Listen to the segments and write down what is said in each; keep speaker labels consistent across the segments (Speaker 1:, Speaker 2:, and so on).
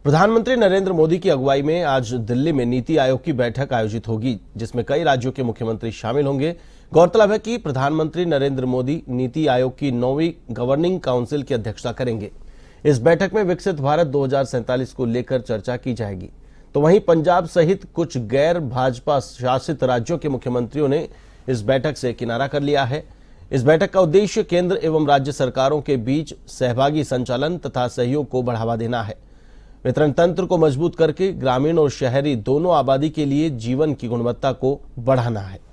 Speaker 1: प्रधानमंत्री नरेंद्र मोदी की अगुवाई में आज दिल्ली में नीति आयोग की बैठक आयोजित होगी, जिसमें कई राज्यों के मुख्यमंत्री शामिल होंगे। गौरतलब है कि प्रधानमंत्री नरेंद्र मोदी नीति आयोग की 9वीं गवर्निंग काउंसिल की अध्यक्षता करेंगे। इस बैठक में विकसित भारत 2047 को लेकर चर्चा की जाएगी। तो वहीं पंजाब सहित कुछ गैर भाजपा शासित राज्यों के मुख्यमंत्रियों ने इस बैठक से किनारा कर लिया है। इस बैठक का उद्देश्य केंद्र एवं राज्य सरकारों के बीच सहभागी संचालन तथा सहयोग को बढ़ावा देना है। वितरण तंत्र को मजबूत करके ग्रामीण और शहरी दोनों आबादी के लिए जीवन की गुणवत्ता को बढ़ाना है।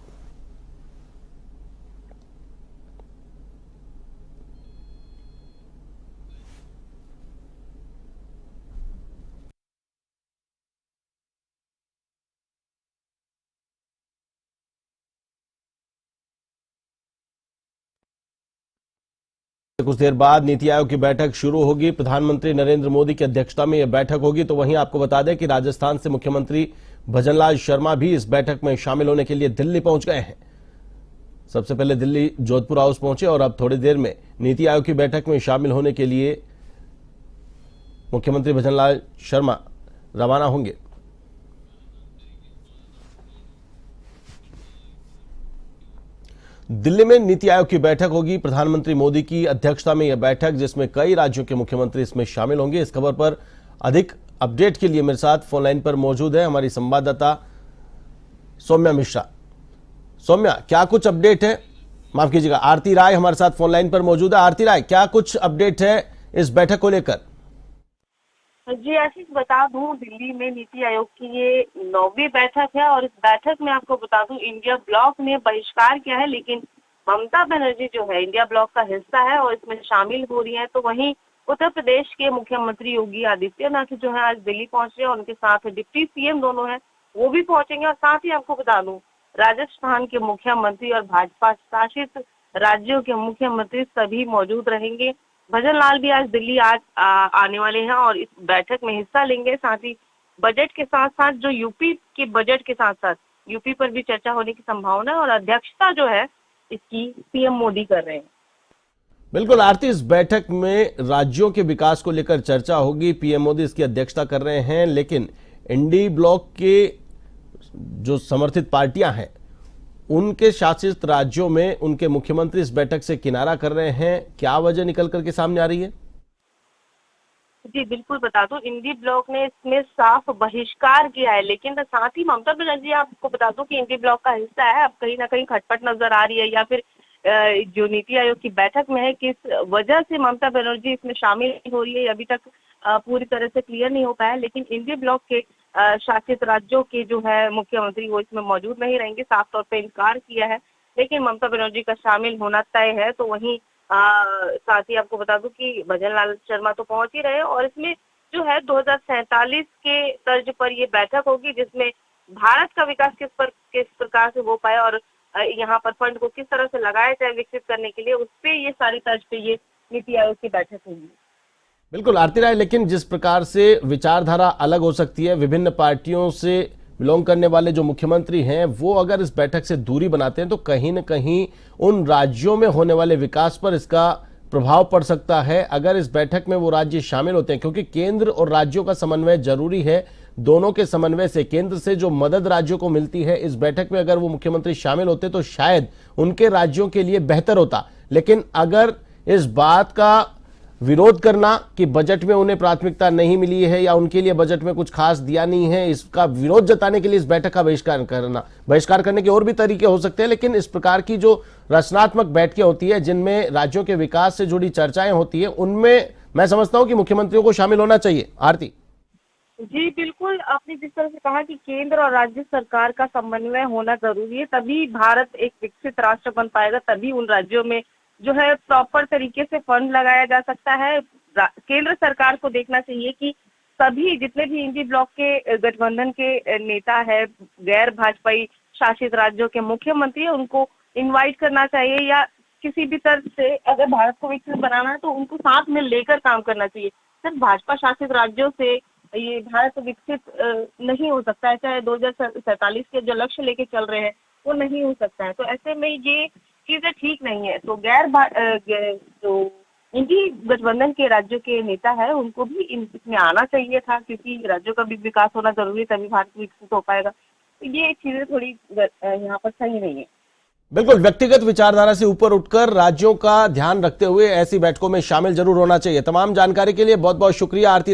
Speaker 1: कुछ देर बाद नीति आयोग की बैठक शुरू होगी। प्रधानमंत्री नरेंद्र मोदी की अध्यक्षता में यह बैठक होगी। तो वहीं आपको बता दें कि राजस्थान से मुख्यमंत्री भजनलाल शर्मा भी इस बैठक में शामिल होने के लिए दिल्ली पहुंच गए हैं। सबसे पहले दिल्ली जोधपुर हाउस पहुंचे और अब थोड़ी देर में नीति आयोग की बैठक में शामिल होने के लिए मुख्यमंत्री भजनलाल शर्मा रवाना होंगे। दिल्ली में नीति आयोग की बैठक होगी। प्रधानमंत्री मोदी की अध्यक्षता में यह बैठक, जिसमें कई राज्यों के मुख्यमंत्री इसमें शामिल होंगे। इस खबर पर अधिक अपडेट के लिए मेरे साथ फोन लाइन पर मौजूद है हमारी संवाददाता सौम्या मिश्रा। सौम्या, क्या कुछ अपडेट है? माफ कीजिएगा, आरती राय हमारे साथ फोन लाइन पर मौजूद है। आरती राय, क्या कुछ अपडेट है इस बैठक को लेकर?
Speaker 2: जी आशीष, बता दूं, दिल्ली में नीति आयोग की ये 9वीं बैठक है और इस बैठक में आपको बता दूं इंडिया ब्लॉक ने बहिष्कार किया है, लेकिन ममता बनर्जी जो है इंडिया ब्लॉक का हिस्सा है और इसमें शामिल हो रही है। तो वहीं उत्तर प्रदेश के मुख्यमंत्री योगी आदित्यनाथ जो है आज दिल्ली पहुंच रहे हैं और उनके साथ डिप्टी सीएम दोनों हैं, वो भी पहुंचेंगे। और साथ ही आपको बता दूं राजस्थान के मुख्यमंत्री और भाजपा शासित राज्यों के मुख्यमंत्री सभी मौजूद रहेंगे। भजनलाल भी आज दिल्ली आने वाले हैं और इस बैठक में हिस्सा लेंगे। साथ ही बजट के साथ साथ जो यूपी के बजट के साथ साथ यूपी पर भी चर्चा होने की संभावना है और अध्यक्षता जो है इसकी पीएम मोदी कर रहे हैं।
Speaker 1: बिल्कुल आरती, इस बैठक में राज्यों के विकास को लेकर चर्चा होगी। पीएम मोदी इसकी अध्यक्षता कर रहे हैं, लेकिन इंडी ब्लॉक के जो समर्थित पार्टियां हैं उनके शासित राज्यों में उनके मुख्यमंत्री इस बैठक से किनारा कर रहे हैं। क्या वजह निकल करके सामने आ रही है?
Speaker 2: जी बिल्कुल बता दूं, इंडी ब्लॉक ने इसमें साफ बहिष्कार किया है, लेकिन साथ ही ममता बनर्जी, आपको बता दूं कि इंडी ब्लॉक का हिस्सा है। अब कहीं ना कहीं खटपट नजर आ रही है या फिर जो नीति आयोग की बैठक में है किस वजह से ममता बनर्जी इसमें शामिल हो रही है अभी तक पूरी तरह से क्लियर नहीं हो पाया। लेकिन इंडी ब्लॉक के शासित राज्यों के जो है मुख्यमंत्री वो इसमें मौजूद नहीं रहेंगे, साफ तौर पे इनकार किया है। लेकिन ममता बनर्जी का शामिल होना तय है। तो वहीं साथ ही आपको बता दूं कि भजनलाल शर्मा तो पहुंच ही रहे हैं और इसमें जो है 2047 के तर्ज पर ये बैठक होगी, जिसमें भारत का विकास किस प्रकार से हो पाए और यहाँ पर फंड को किस तरह से लगाया जाए विकसित करने के लिए, उस पे ये सारी तर्ज पे ये नीति आयोग की बैठक होगी।
Speaker 1: बिल्कुल आरती राय, लेकिन जिस प्रकार से विचारधारा अलग हो सकती है, विभिन्न पार्टियों से बिलोंग करने वाले जो मुख्यमंत्री हैं वो अगर इस बैठक से दूरी बनाते हैं तो कहीं न कहीं उन राज्यों में होने वाले विकास पर इसका प्रभाव पड़ सकता है। अगर इस बैठक में वो राज्य शामिल होते हैं, क्योंकि केंद्र और राज्यों का समन्वय जरूरी है, दोनों के समन्वय से केंद्र से जो मदद राज्यों को मिलती है, इस बैठक में अगर वो मुख्यमंत्री शामिल होते तो शायद उनके राज्यों के लिए बेहतर होता। लेकिन अगर इस बात का विरोध करना कि बजट में उन्हें प्राथमिकता नहीं मिली है या उनके लिए बजट में कुछ खास दिया नहीं है, इसका विरोध जताने के लिए इस बैठक का बहिष्कार करने के और भी तरीके हो सकते हैं। लेकिन इस प्रकार की जो रचनात्मक बैठकें होती है जिनमें राज्यों के विकास से जुड़ी चर्चाएं होती है, उनमें मैं समझता हूं कि मुख्यमंत्रियों को शामिल होना चाहिए। आरती
Speaker 2: जी बिल्कुल, आपने जिस तरह से कहा कि केंद्र और राज्य सरकार का समन्वय होना जरूरी है, तभी भारत एक विकसित राष्ट्र बन पाएगा, तभी उन राज्यों में जो है प्रॉपर तरीके से फंड लगाया जा सकता है। केंद्र सरकार को देखना चाहिए कि सभी जितने भी इंडी ब्लॉक के गठबंधन के नेता है, गैर भाजपाई शासित राज्यों के मुख्यमंत्री है, उनको इनवाइट करना चाहिए या किसी भी तरह से अगर भारत को विकसित बनाना है तो उनको साथ में लेकर काम करना चाहिए। सिर्फ भाजपा शासित राज्यों से ये भारत विकसित नहीं हो सकता है, चाहे 2047 के जो लक्ष्य लेके चल रहे हैं वो नहीं हो सकता है। तो ऐसे में ये चीजें ठीक नहीं है। तो जो इनकी गठबंधन के राज्यों के नेता है, उनको भी इसमें आना चाहिए था, क्योंकि राज्यों का भी विकास होना जरूरी है, तभी भारत विकसित हो पाएगा। तो ये चीजें थोड़ी यहाँ पर सही नहीं है।
Speaker 1: बिल्कुल, व्यक्तिगत विचारधारा से ऊपर उठकर राज्यों का ध्यान रखते हुए ऐसी बैठकों में शामिल जरूर होना चाहिए। तमाम जानकारी के लिए बहुत बहुत शुक्रिया आरती।